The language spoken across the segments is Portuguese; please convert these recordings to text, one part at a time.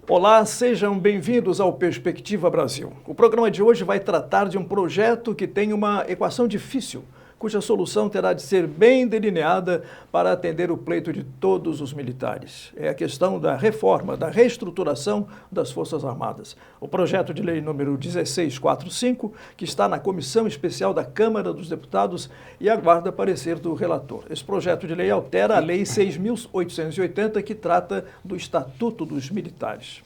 Olá, sejam bem-vindos ao Perspectiva Brasil. O programa de hoje vai tratar de um projeto que tem uma equação difícil, cuja solução terá de ser bem delineada para atender o pleito de todos os militares. É a questão da reforma, da reestruturação das Forças Armadas. O projeto de lei número 1645, que está na Comissão Especial da Câmara dos Deputados e aguarda parecer do relator. Esse projeto de lei altera a Lei 6.880, que trata do Estatuto dos Militares.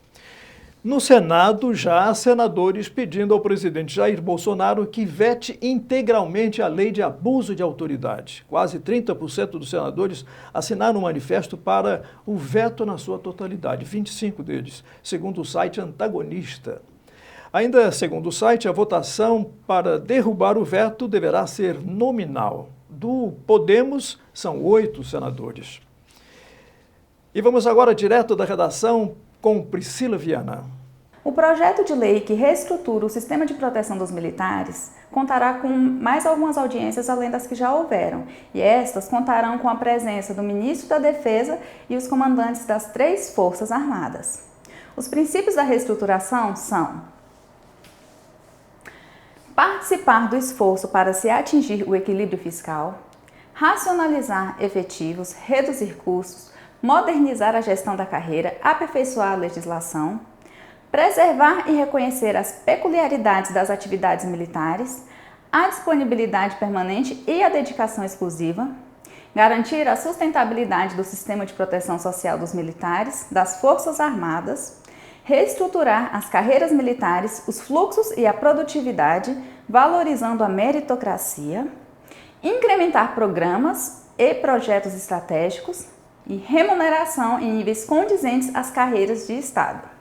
No Senado, já há senadores pedindo ao presidente Jair Bolsonaro que vete integralmente a lei de abuso de autoridade. Quase 30% dos senadores assinaram um manifesto para o veto na sua totalidade, 25 deles, segundo o site Antagonista. Ainda segundo o site, a votação para derrubar o veto deverá ser nominal. Do Podemos, são 8 senadores. E vamos agora direto da redação com Priscila Viana. O projeto de lei que reestrutura o sistema de proteção dos militares contará com mais algumas audiências além das que já houveram, e estas contarão com a presença do ministro da Defesa e os comandantes das 3 Forças Armadas. Os princípios da reestruturação são: participar do esforço para se atingir o equilíbrio fiscal, racionalizar efetivos, reduzir custos, modernizar a gestão da carreira, aperfeiçoar a legislação, preservar e reconhecer as peculiaridades das atividades militares, a disponibilidade permanente e a dedicação exclusiva, garantir a sustentabilidade do sistema de proteção social dos militares, das Forças Armadas, reestruturar as carreiras militares, os fluxos e a produtividade, valorizando a meritocracia, incrementar programas e projetos estratégicos e remuneração em níveis condizentes às carreiras de Estado.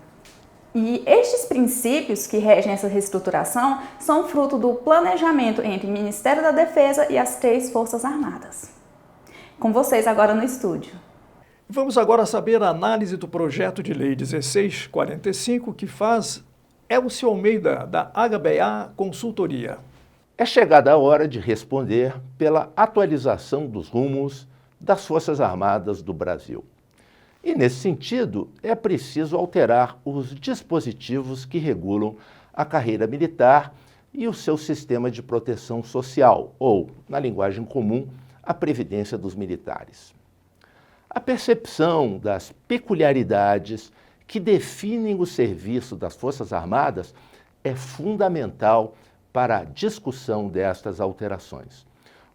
E estes princípios que regem essa reestruturação são fruto do planejamento entre o Ministério da Defesa e as 3 Forças Armadas. Com vocês agora no estúdio. Vamos agora saber a análise do projeto de lei 1645 que faz Elcio Almeida, da HBA Consultoria. É chegada a hora de responder pela atualização dos rumos das Forças Armadas do Brasil. E, nesse sentido, é preciso alterar os dispositivos que regulam a carreira militar e o seu sistema de proteção social, ou, na linguagem comum, a Previdência dos Militares. A percepção das peculiaridades que definem o serviço das Forças Armadas é fundamental para a discussão destas alterações,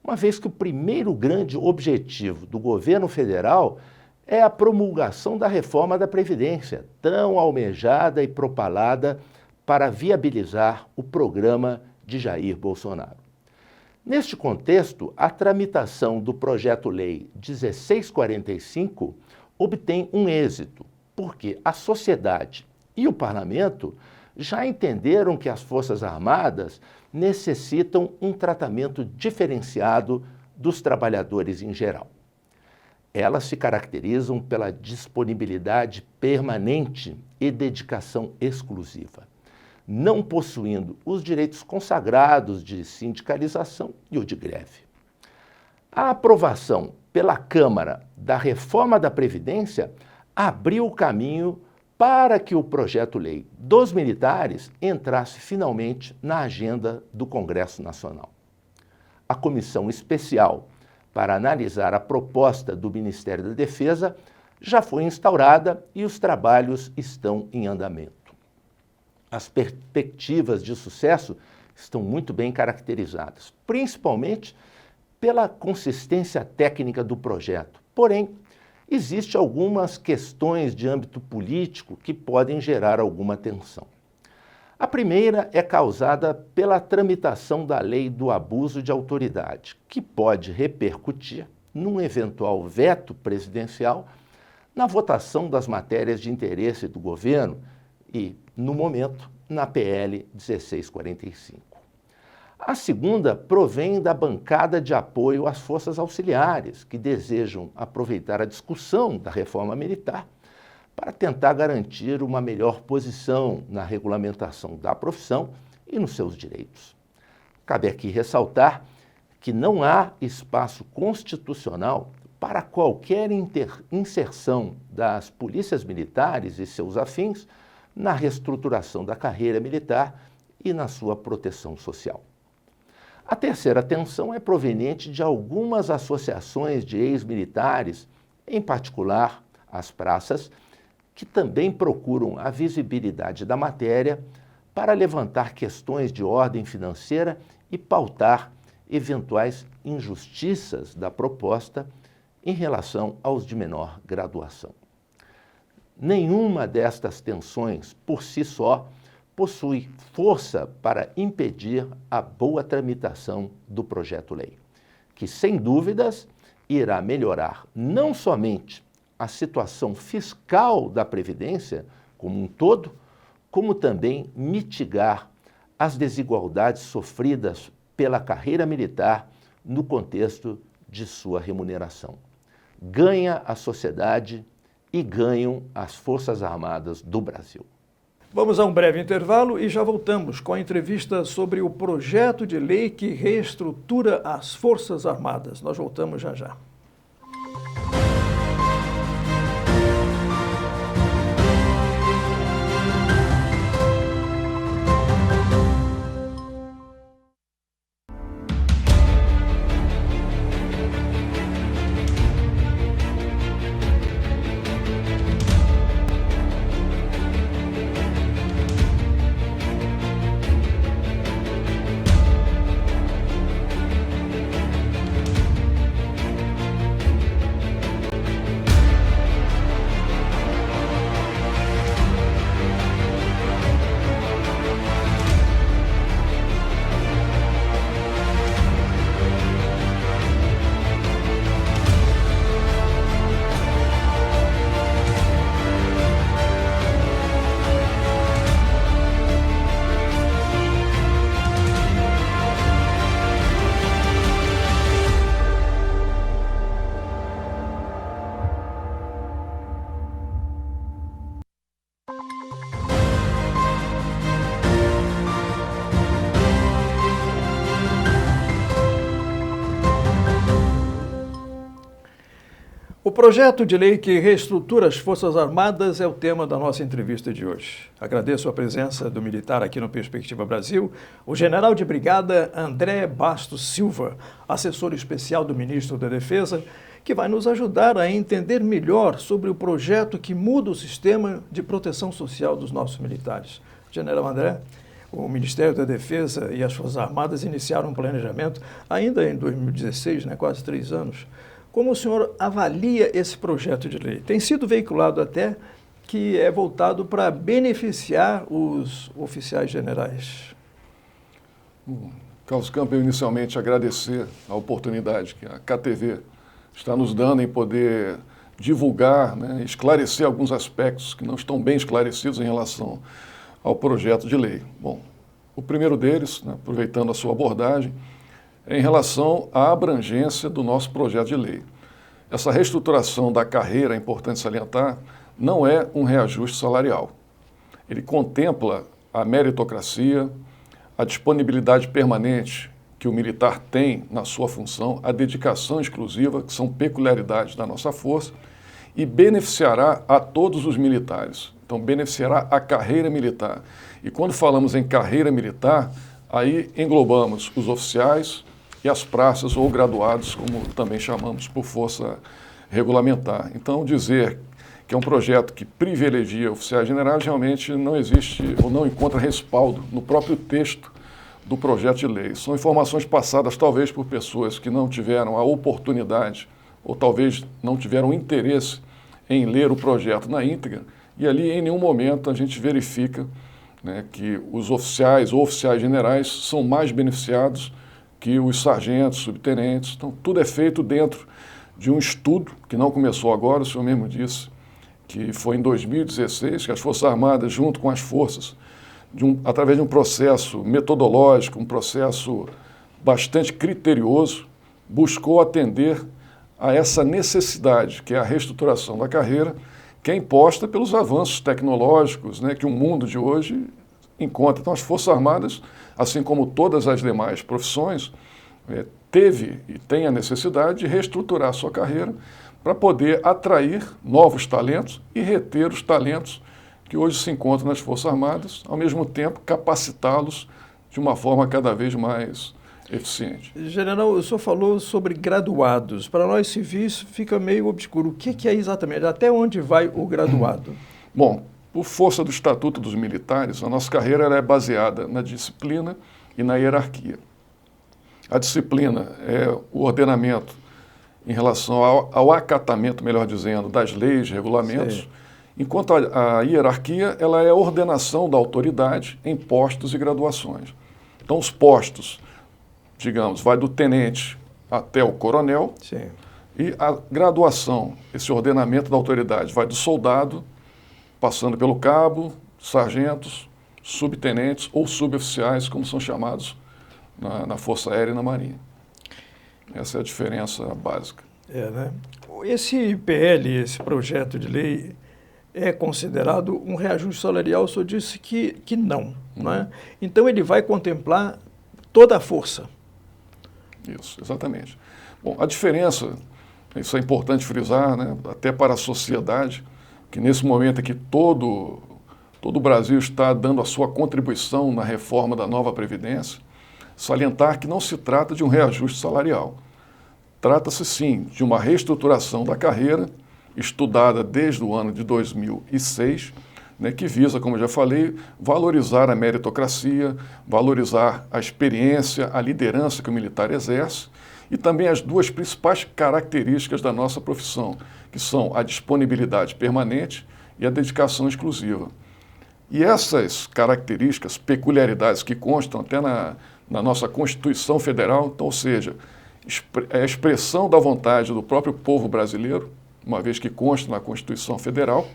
uma vez que o primeiro grande objetivo do governo federal é a promulgação da reforma da Previdência, tão almejada e propalada para viabilizar o programa de Jair Bolsonaro. Neste contexto, a tramitação do projeto-lei 1645 obtém um êxito, porque a sociedade e o parlamento já entenderam que as Forças Armadas necessitam um tratamento diferenciado dos trabalhadores em geral. Elas se caracterizam pela disponibilidade permanente e dedicação exclusiva, não possuindo os direitos consagrados de sindicalização e o de greve. A aprovação pela Câmara da reforma da Previdência abriu o caminho para que o projeto-lei dos militares entrasse finalmente na agenda do Congresso Nacional. A comissão especial para analisar a proposta do Ministério da Defesa já foi instaurada e os trabalhos estão em andamento. As perspectivas de sucesso estão muito bem caracterizadas, principalmente pela consistência técnica do projeto. Porém, existem algumas questões de âmbito político que podem gerar alguma tensão. A primeira é causada pela tramitação da lei do abuso de autoridade, que pode repercutir num eventual veto presidencial na votação das matérias de interesse do governo e, no momento, na PL 1645. A segunda provém da bancada de apoio às forças auxiliares, que desejam aproveitar a discussão da reforma militar para tentar garantir uma melhor posição na regulamentação da profissão e nos seus direitos. Cabe aqui ressaltar que não há espaço constitucional para qualquer inserção das polícias militares e seus afins na reestruturação da carreira militar e na sua proteção social. A terceira tensão é proveniente de algumas associações de ex-militares, em particular as praças, que também procuram a visibilidade da matéria para levantar questões de ordem financeira e pautar eventuais injustiças da proposta em relação aos de menor graduação. Nenhuma destas tensões, por si só, possui força para impedir a boa tramitação do projeto-lei, que, sem dúvidas, irá melhorar não somente a situação fiscal da Previdência como um todo, como também mitigar as desigualdades sofridas pela carreira militar no contexto de sua remuneração. Ganha a sociedade e ganham as Forças Armadas do Brasil. Vamos a um breve intervalo e já voltamos com a entrevista sobre o projeto de lei que reestrutura as Forças Armadas. Nós voltamos já já. O projeto de lei que reestrutura as Forças Armadas é o tema da nossa entrevista de hoje. Agradeço a presença do militar aqui no Perspectiva Brasil, o general de brigada André Bastos Silva, assessor especial do ministro da Defesa, que vai nos ajudar a entender melhor sobre o projeto que muda o sistema de proteção social dos nossos militares. General André, o Ministério da Defesa e as Forças Armadas iniciaram um planejamento ainda em 2016, quase 3 anos. Como o senhor avalia esse projeto de lei? Tem sido veiculado até que é voltado para beneficiar os oficiais generais. Carlos Campos, eu inicialmente agradecer a oportunidade que a KTV está nos dando em poder divulgar, esclarecer alguns aspectos que não estão bem esclarecidos em relação ao projeto de lei. Bom, o primeiro deles, aproveitando a sua abordagem, é em relação à abrangência do nosso projeto de lei. Essa reestruturação da carreira, é importante salientar, não é um reajuste salarial. Ele contempla a meritocracia, a disponibilidade permanente que o militar tem na sua função, a dedicação exclusiva, que são peculiaridades da nossa força, e beneficiará a todos os militares. Então, beneficiará a carreira militar. E quando falamos em carreira militar, aí englobamos os oficiais e as praças ou graduados, como também chamamos por força regulamentar. Então, dizer que é um projeto que privilegia oficiais generais realmente não existe ou não encontra respaldo no próprio texto do projeto de lei. São informações passadas talvez por pessoas que não tiveram a oportunidade ou talvez não tiveram interesse em ler o projeto na íntegra, e ali em nenhum momento a gente verifica que os oficiais ou oficiais generais são mais beneficiados que os sargentos, subtenentes. Então, tudo é feito dentro de um estudo que não começou agora, o senhor mesmo disse, que foi em 2016, que as Forças Armadas, junto com as forças, através de um processo metodológico, um processo bastante criterioso, buscou atender a essa necessidade, que é a reestruturação da carreira, que é imposta pelos avanços tecnológicos, que o mundo de hoje encontra. Então, as Forças Armadas, assim como todas as demais profissões, teve e tem a necessidade de reestruturar a sua carreira para poder atrair novos talentos e reter os talentos que hoje se encontram nas Forças Armadas, ao mesmo tempo capacitá-los de uma forma cada vez mais eficiente. General, o senhor falou sobre graduados. Para nós civis fica meio obscuro. O que é exatamente? Até onde vai o graduado? Bom, por força do Estatuto dos Militares, a nossa carreira ela é baseada na disciplina e na hierarquia. A disciplina é o ordenamento em relação ao acatamento, melhor dizendo, das leis, regulamentos, Sim. enquanto a hierarquia ela é a ordenação da autoridade em postos e graduações. Então, os postos, digamos, vai do tenente até o coronel. Sim. E a graduação, esse ordenamento da autoridade, vai do soldado, passando pelo cabo, sargentos, subtenentes ou suboficiais, como são chamados na Força Aérea e na Marinha. Essa é a diferença básica. Né? Esse PL, esse projeto de lei, é considerado um reajuste salarial? O senhor disse que não, não é? Então, ele vai contemplar toda a força. Isso, exatamente. Bom, a diferença, isso é importante frisar, né, até para a sociedade, que nesse momento é que todo o Brasil está dando a sua contribuição na reforma da nova Previdência, salientar que não se trata de um reajuste salarial. Trata-se, sim, de uma reestruturação da carreira, estudada desde o ano de 2006, né, que visa, como eu já falei, valorizar a meritocracia, valorizar a experiência, a liderança que o militar exerce e também as duas principais características da nossa profissão, que são a disponibilidade permanente e a dedicação exclusiva. E essas características, peculiaridades que constam até na nossa Constituição Federal, então, ou seja, é a expressão da vontade do próprio povo brasileiro, uma vez que consta na Constituição Federal,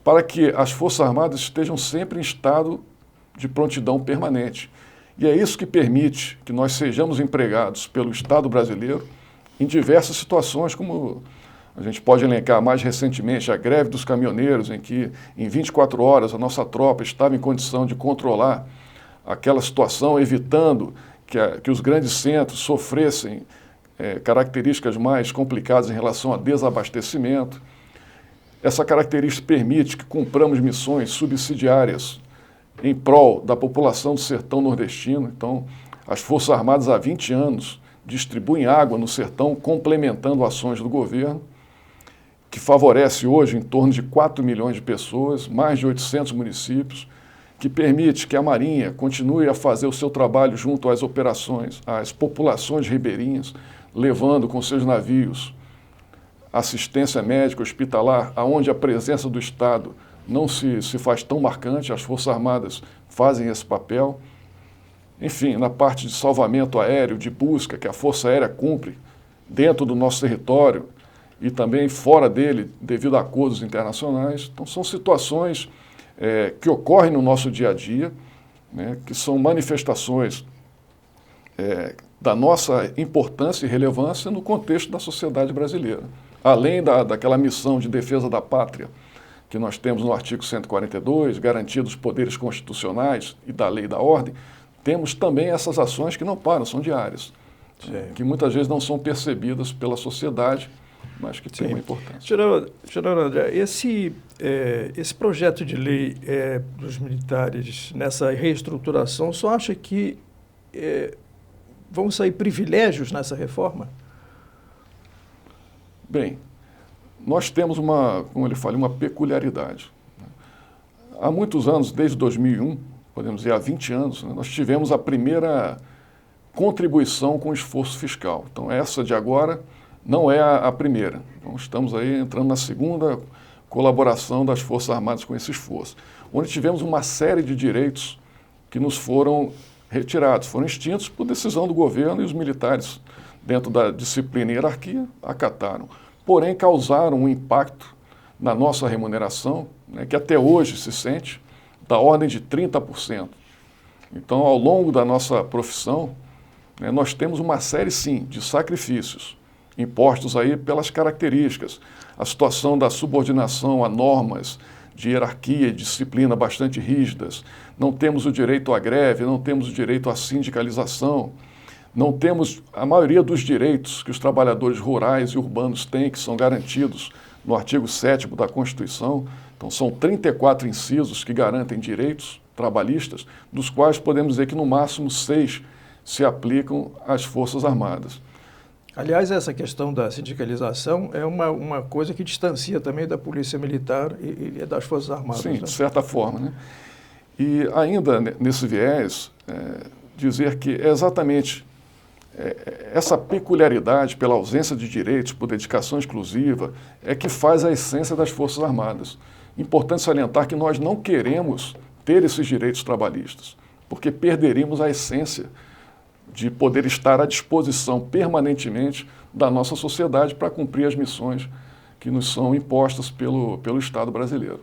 para que as Forças Armadas estejam sempre em estado de prontidão permanente. E é isso que permite que nós sejamos empregados pelo Estado brasileiro em diversas situações, como a gente pode elencar mais recentemente a greve dos caminhoneiros, em que em 24 horas a nossa tropa estava em condição de controlar aquela situação, evitando que os grandes centros sofressem características mais complicadas em relação a desabastecimento. Essa característica permite que cumpramos missões subsidiárias em prol da população do sertão nordestino. Então, as Forças Armadas há 20 anos distribuem água no sertão, complementando ações do governo, que favorece hoje em torno de 4 milhões de pessoas, mais de 800 municípios, que permite que a Marinha continue a fazer o seu trabalho junto às operações, às populações ribeirinhas, levando com seus navios assistência médica hospitalar, aonde a presença do Estado não se faz tão marcante, as Forças Armadas fazem esse papel. Enfim, na parte de salvamento aéreo, de busca, que a Força Aérea cumpre dentro do nosso território e também fora dele, devido a acordos internacionais. Então, são situações que ocorrem no nosso dia a dia, né, que são manifestações da nossa importância e relevância no contexto da sociedade brasileira. Além daquela missão de defesa da pátria que nós temos no artigo 142, garantidos os poderes constitucionais e da lei e da ordem, temos também essas ações que não param, são diárias, que muitas vezes não são percebidas pela sociedade, mas que têm uma importância. General André, esse projeto de lei dos militares, nessa reestruturação, só acha que vão sair privilégios nessa reforma? Bem, nós temos como ele fala, uma peculiaridade. Há muitos anos, desde 2001, podemos dizer há 20 anos, nós tivemos a primeira contribuição com o esforço fiscal. Então, essa de agora não é a primeira. Então, estamos aí entrando na segunda colaboração das Forças Armadas com esse esforço, onde tivemos uma série de direitos que nos foram retirados, foram extintos por decisão do governo, e os militares, dentro da disciplina e hierarquia, acataram. Porém, causaram um impacto na nossa remuneração, né, que até hoje se sente, da ordem de 30%. Então, ao longo da nossa profissão, né, nós temos uma série, sim, de sacrifícios, impostos aí pelas características, a situação da subordinação a normas de hierarquia e disciplina bastante rígidas, não temos o direito à greve, não temos o direito à sindicalização, não temos a maioria dos direitos que os trabalhadores rurais e urbanos têm, que são garantidos no artigo 7º da Constituição. Então, são 34 incisos que garantem direitos trabalhistas, dos quais podemos dizer que, no máximo, 6 se aplicam às Forças Armadas. Aliás, essa questão da sindicalização é uma coisa que distancia também da Polícia Militar e das Forças Armadas. Sim, né? de certa forma, né? E ainda nesse viés, dizer que é exatamente essa peculiaridade pela ausência de direitos, por dedicação exclusiva, é que faz a essência das Forças Armadas. Importante salientar que nós não queremos ter esses direitos trabalhistas, porque perderíamos a essência de poder estar à disposição permanentemente da nossa sociedade para cumprir as missões que nos são impostas pelo Estado brasileiro.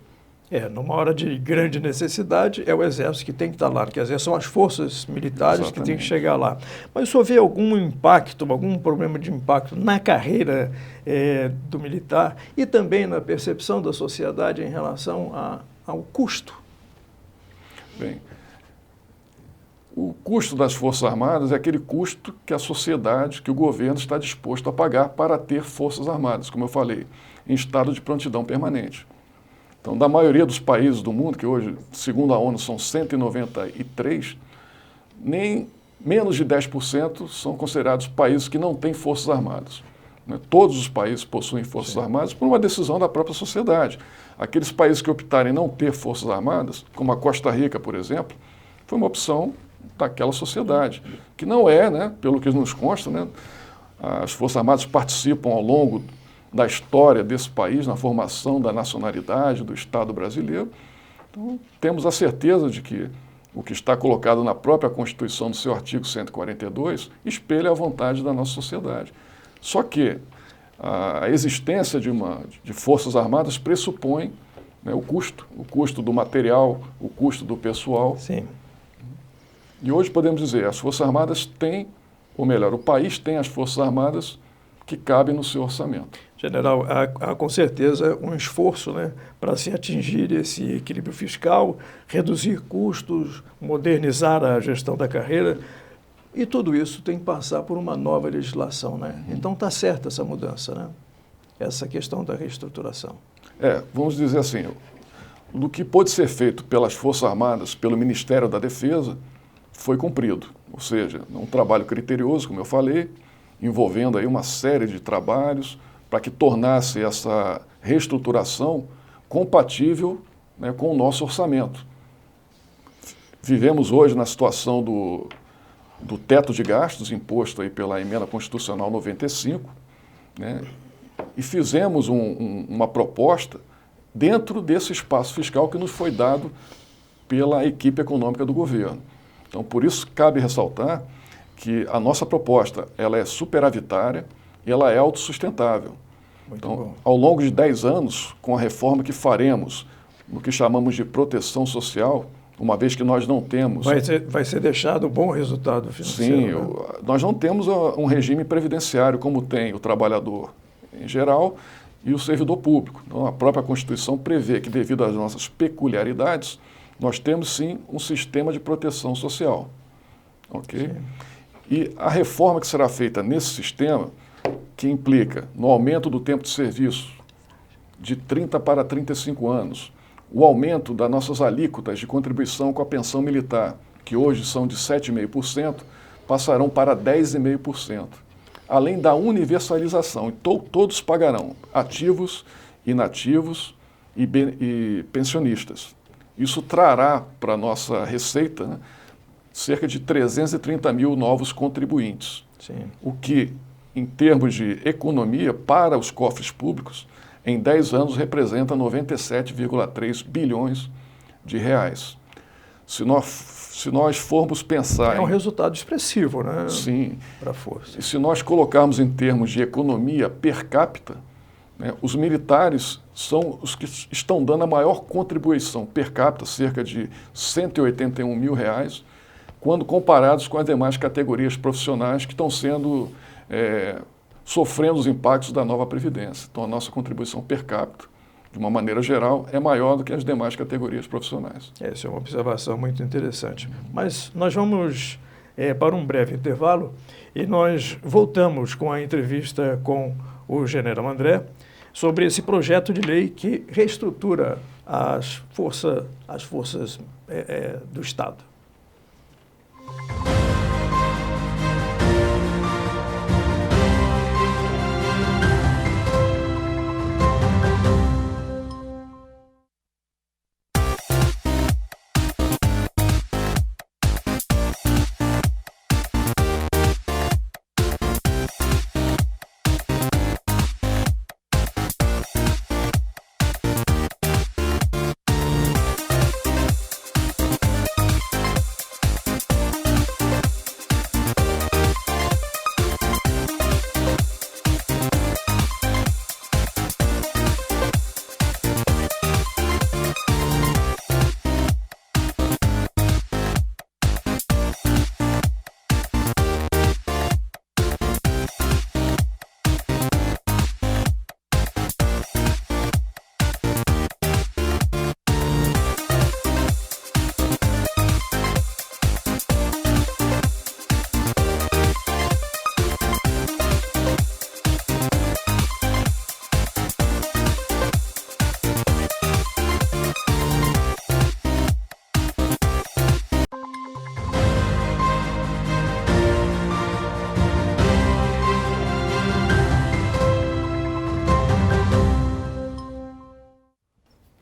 Numa hora de grande necessidade, é o Exército que tem que estar lá, quer dizer, são as forças militares Exatamente. que têm que chegar lá. Mas o senhor vê algum impacto, algum problema de impacto na carreira do militar e também na percepção da sociedade em relação ao custo? Bem, o custo das Forças Armadas é aquele custo que a sociedade, que o governo está disposto a pagar para ter Forças Armadas, como eu falei, em estado de prontidão permanente. Então, da maioria dos países do mundo, que hoje, segundo a ONU, são 193, nem menos de 10% são considerados países que não têm Forças Armadas. Todos os países possuem Forças Armadas por uma decisão da própria sociedade. Aqueles países que optarem não ter Forças Armadas, como a Costa Rica, por exemplo, foi uma opção daquela sociedade, que não é, pelo que nos consta, as Forças Armadas participam ao longo da história desse país, na formação da nacionalidade do Estado brasileiro. Então, temos a certeza de que o que está colocado na própria Constituição, no seu artigo 142, espelha a vontade da nossa sociedade. Só que a existência de Forças Armadas pressupõe o custo do material, o custo do pessoal. Sim. E hoje podemos dizer, as Forças Armadas têm, ou melhor, o país tem as Forças Armadas que cabem no seu orçamento. General, há com certeza um esforço para se atingir esse equilíbrio fiscal, reduzir custos, modernizar a gestão da carreira, e tudo isso tem que passar por uma nova legislação. Então está certa essa mudança, essa questão da reestruturação. Vamos dizer assim, do que pôde ser feito pelas Forças Armadas, pelo Ministério da Defesa, foi cumprido. Ou seja, um trabalho criterioso, como eu falei, envolvendo aí uma série de trabalhos para que tornasse essa reestruturação compatível com o nosso orçamento. Vivemos hoje na situação do teto de gastos imposto aí pela Emenda Constitucional 95, e fizemos uma proposta dentro desse espaço fiscal que nos foi dado pela equipe econômica do governo. Então, por isso, cabe ressaltar que a nossa proposta ela é superavitária e ela é autossustentável. Então, ao longo de 10 anos, com a reforma que faremos no que chamamos de proteção social, uma vez que nós não temos... Vai ser deixado um bom resultado financeiro. Sim, nós não temos um regime previdenciário como tem o trabalhador em geral e o servidor público. Então, a própria Constituição prevê que, devido às nossas peculiaridades, nós temos sim um sistema de proteção social. Ok? Sim. E a reforma que será feita nesse sistema, que implica no aumento do tempo de serviço de 30 para 35 anos, o aumento das nossas alíquotas de contribuição com a pensão militar, que hoje são de 7,5%, passarão para 10,5%. Além da universalização, então todos pagarão, ativos, inativos e pensionistas. Isso trará para a nossa receita cerca de 330 mil novos contribuintes. Sim. O que, em termos de economia para os cofres públicos, em 10 anos representa 97,3 bilhões de reais. Se nós formos pensar... É um resultado expressivo, Sim. Para a força. E se nós colocarmos em termos de economia per capita, os militares são os que estão dando a maior contribuição per capita, cerca de 181 mil reais, quando comparados com as demais categorias profissionais que estão sofrendo os impactos da nova Previdência. Então, a nossa contribuição per capita de uma maneira geral, é maior do que as demais categorias profissionais. Essa é uma observação muito interessante. Mas nós vamos para um breve intervalo e nós voltamos com a entrevista com o general André sobre esse projeto de lei que reestrutura as forças do Estado.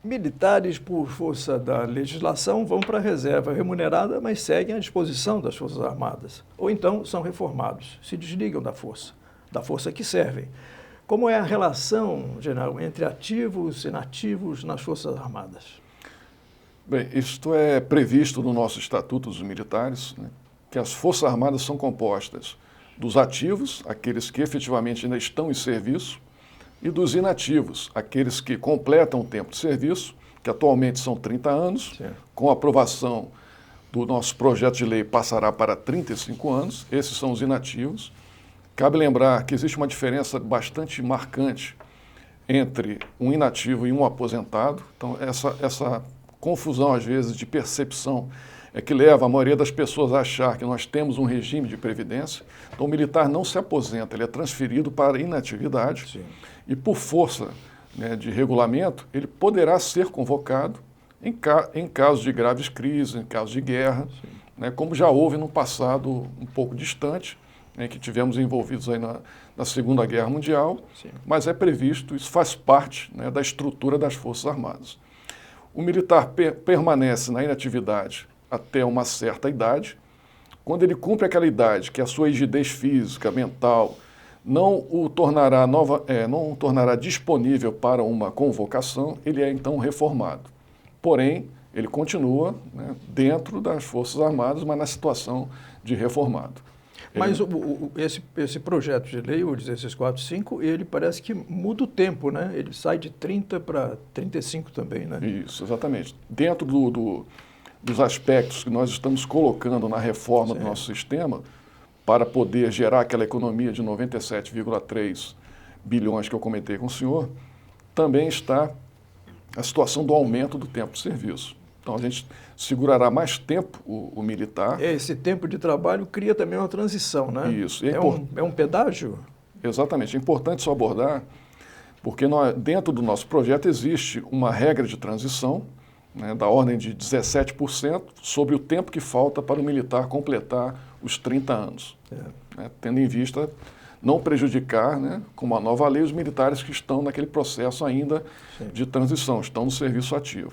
Militares, por força da legislação, vão para a reserva remunerada, mas seguem à disposição das Forças Armadas. Ou então são reformados, se desligam da força que servem. Como é a relação, general, entre ativos e inativos nas Forças Armadas? Bem, isto é previsto no nosso Estatuto dos Militares, né, que as Forças Armadas são compostas dos ativos, aqueles que efetivamente ainda estão em serviço, e dos inativos, aqueles que completam o tempo de serviço, que atualmente são 30 anos, certo. Com a aprovação do nosso projeto de lei passará para 35 anos, esses são os inativos. Cabe lembrar que existe uma diferença bastante marcante entre um inativo e um aposentado, então essa confusão às vezes de percepção é que leva a maioria das pessoas a achar que nós temos um regime de previdência. Então o militar não se aposenta, ele é transferido para inatividade. Sim. E por força, né, de regulamento, ele poderá ser convocado em casos de graves crises, em casos de guerra, né, como já houve no passado um pouco distante, né, que tivemos envolvidos aí na Segunda Guerra Mundial, Sim. Mas é previsto, isso faz parte, né, da estrutura das Forças Armadas. O militar permanece na inatividade até uma certa idade. Quando ele cumpre aquela idade, que a sua rigidez física, mental, não o tornará disponível para uma convocação, ele é então reformado. Porém, ele continua, né, dentro das Forças Armadas, mas na situação de reformado. Mas esse projeto de lei, o 1645, ele parece que muda o tempo, né? Ele sai de 30 para 35 também, né? Isso, exatamente. Dentro dos aspectos que nós estamos colocando na reforma do nosso sistema, para poder gerar aquela economia de 97,3 bilhões que eu comentei com o senhor, também está a situação do aumento do tempo de serviço. Então, a gente segurará mais tempo o militar. Esse tempo de trabalho cria também uma transição, né? Isso. É um pedágio? Exatamente. É importante isso abordar, porque dentro do nosso projeto existe uma regra de transição, né, da ordem de 17% sobre o tempo que falta para o militar completar os 30 anos. Né, tendo em vista não prejudicar, né, com uma nova lei, os militares que estão naquele processo ainda de transição, estão no serviço ativo.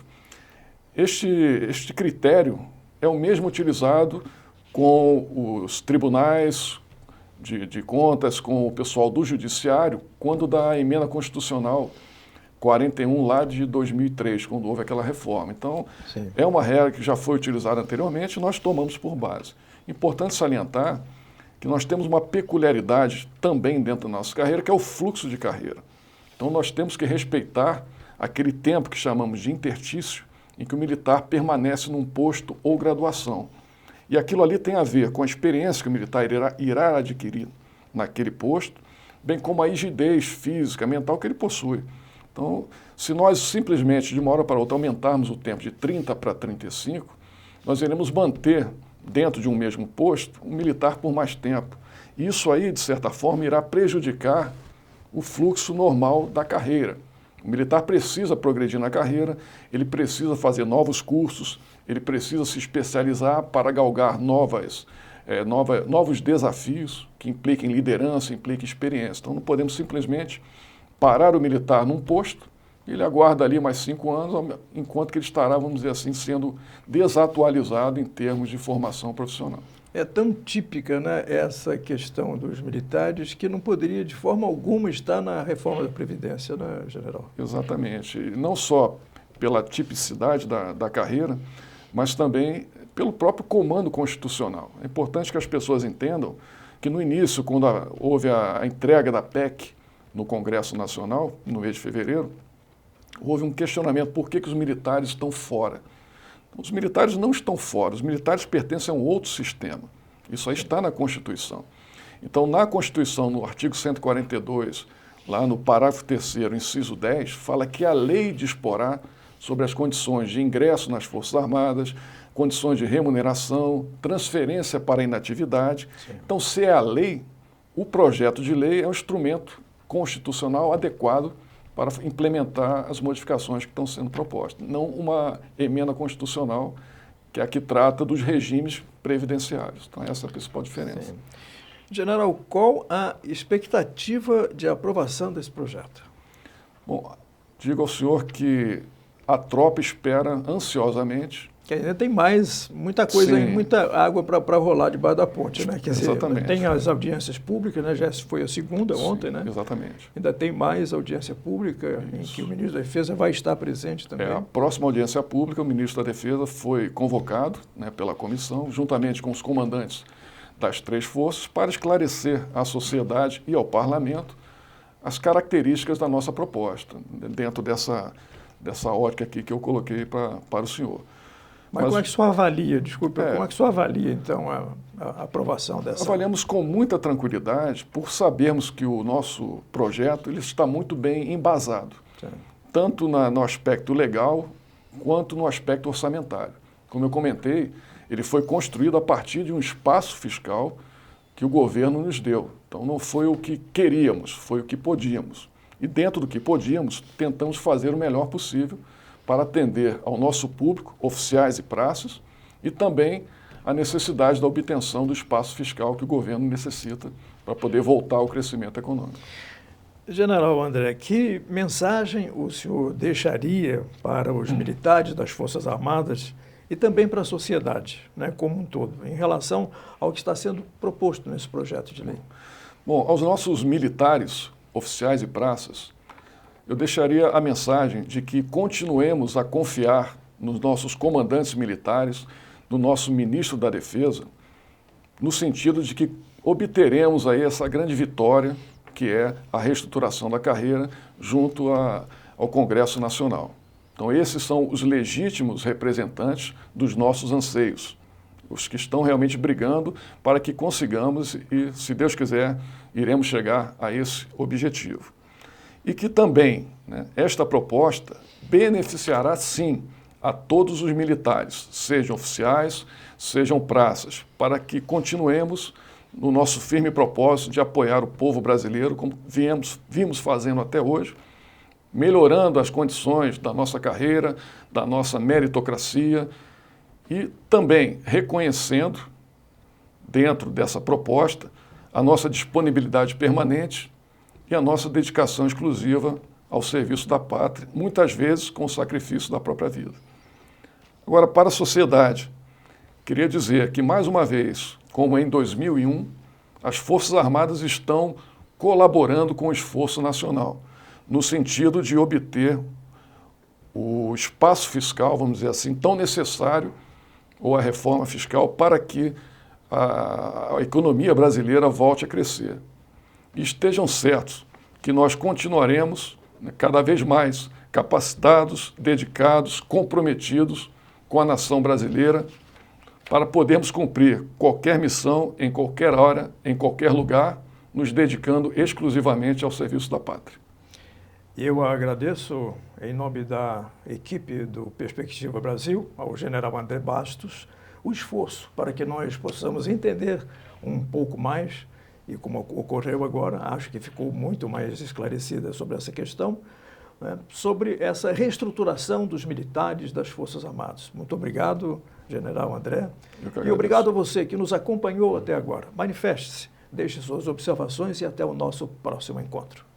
Este critério é o mesmo utilizado com os tribunais de contas, com o pessoal do judiciário, quando da emenda constitucional 41 lá de 2003, quando houve aquela reforma. Então, é uma regra que já foi utilizada anteriormente e nós tomamos por base. Importante salientar que nós temos uma peculiaridade também dentro da nossa carreira, que é o fluxo de carreira. Então, nós temos que respeitar aquele tempo que chamamos de interstício, em que o militar permanece num posto ou graduação. E aquilo ali tem a ver com a experiência que o militar irá adquirir naquele posto, bem como a rigidez física, mental que ele possui. Então, se nós simplesmente, de uma hora para outra, aumentarmos o tempo de 30 para 35, nós iremos manter dentro de um mesmo posto um militar por mais tempo. Isso aí, de certa forma, irá prejudicar o fluxo normal da carreira. O militar precisa progredir na carreira, ele precisa fazer novos cursos, ele precisa se especializar para galgar novos desafios que impliquem liderança, impliquem experiência. Então não podemos simplesmente parar o militar num posto, ele aguarda ali mais 5 anos, enquanto que ele estará, vamos dizer assim, sendo desatualizado em termos de formação profissional. É tão típica, né, essa questão dos militares que não poderia de forma alguma estar na reforma da Previdência, né, general? Exatamente. E não só pela tipicidade da carreira, mas também pelo próprio comando constitucional. É importante que as pessoas entendam que no início, quando houve a entrega da PEC no Congresso Nacional, no mês de fevereiro, houve um questionamento por que os militares estão fora. Os militares não estão fora, os militares pertencem a um outro sistema. Isso aí está na Constituição. Então, na Constituição, no artigo 142, lá no parágrafo 3º, inciso 10, fala que a lei disporá sobre as condições de ingresso nas Forças Armadas, condições de remuneração, transferência para a inatividade. Sim. Então, se é a lei, o projeto de lei é um instrumento constitucional adequado para implementar as modificações que estão sendo propostas, não uma emenda constitucional que é a que trata dos regimes previdenciários. Então, essa é a principal diferença. Sim. General, qual a expectativa de aprovação desse projeto? Bom, digo ao senhor que a tropa espera ansiosamente. Que ainda tem muita coisa, muita água para rolar debaixo da ponte, né? Quer dizer, exatamente. Tem as audiências públicas, né? Já foi a segunda ontem, né? Exatamente. Ainda tem mais audiência pública, em que o ministro da Defesa vai estar presente também. A próxima audiência pública, o ministro da Defesa foi convocado, né, pela comissão, juntamente com os comandantes das 3 forças, para esclarecer à sociedade e ao parlamento as características da nossa proposta, dentro dessa ótica aqui que eu coloquei para o senhor. Mas como é que o senhor avalia, como é que o senhor avalia, então, a aprovação dessa? Avaliamos com muita tranquilidade, por sabermos que o nosso projeto ele está muito bem embasado, tanto no aspecto legal, quanto no aspecto orçamentário. Como eu comentei, ele foi construído a partir de um espaço fiscal que o governo nos deu. Então, não foi o que queríamos, foi o que podíamos. E dentro do que podíamos, tentamos fazer o melhor possível para atender ao nosso público, oficiais e praças, e também a necessidade da obtenção do espaço fiscal que o governo necessita para poder voltar ao crescimento econômico. General André, que mensagem o senhor deixaria para os militares das Forças Armadas e também para a sociedade, né, como um todo, em relação ao que está sendo proposto nesse projeto de lei? Bom, aos nossos militares, oficiais e praças, eu deixaria a mensagem de que continuemos a confiar nos nossos comandantes militares, no nosso ministro da Defesa, no sentido de que obteremos aí essa grande vitória, que é a reestruturação da carreira junto ao Congresso Nacional. Então, esses são os legítimos representantes dos nossos anseios, os que estão realmente brigando para que consigamos e, se Deus quiser, iremos chegar a esse objetivo. E que também, né, esta proposta beneficiará, sim, a todos os militares, sejam oficiais, sejam praças, para que continuemos no nosso firme propósito de apoiar o povo brasileiro, como vimos fazendo até hoje, melhorando as condições da nossa carreira, da nossa meritocracia e também reconhecendo, dentro dessa proposta, a nossa disponibilidade permanente e a nossa dedicação exclusiva ao serviço da pátria, muitas vezes com o sacrifício da própria vida. Agora, para a sociedade, queria dizer que, mais uma vez, como em 2001, as Forças Armadas estão colaborando com o esforço nacional, no sentido de obter o espaço fiscal, vamos dizer assim, tão necessário, ou a reforma fiscal, para que a economia brasileira volte a crescer. E estejam certos que nós continuaremos, né, cada vez mais capacitados, dedicados, comprometidos com a nação brasileira para podermos cumprir qualquer missão, em qualquer hora, em qualquer lugar, nos dedicando exclusivamente ao serviço da pátria. Eu agradeço, em nome da equipe do Perspectiva Brasil, ao general André Bastos, o esforço para que nós possamos entender um pouco mais, e como ocorreu agora, acho que ficou muito mais esclarecida sobre essa questão, né, sobre essa reestruturação dos militares das Forças Armadas. Muito obrigado, general André. E obrigado a você que nos acompanhou até agora. Manifeste-se, deixe suas observações e até o nosso próximo encontro.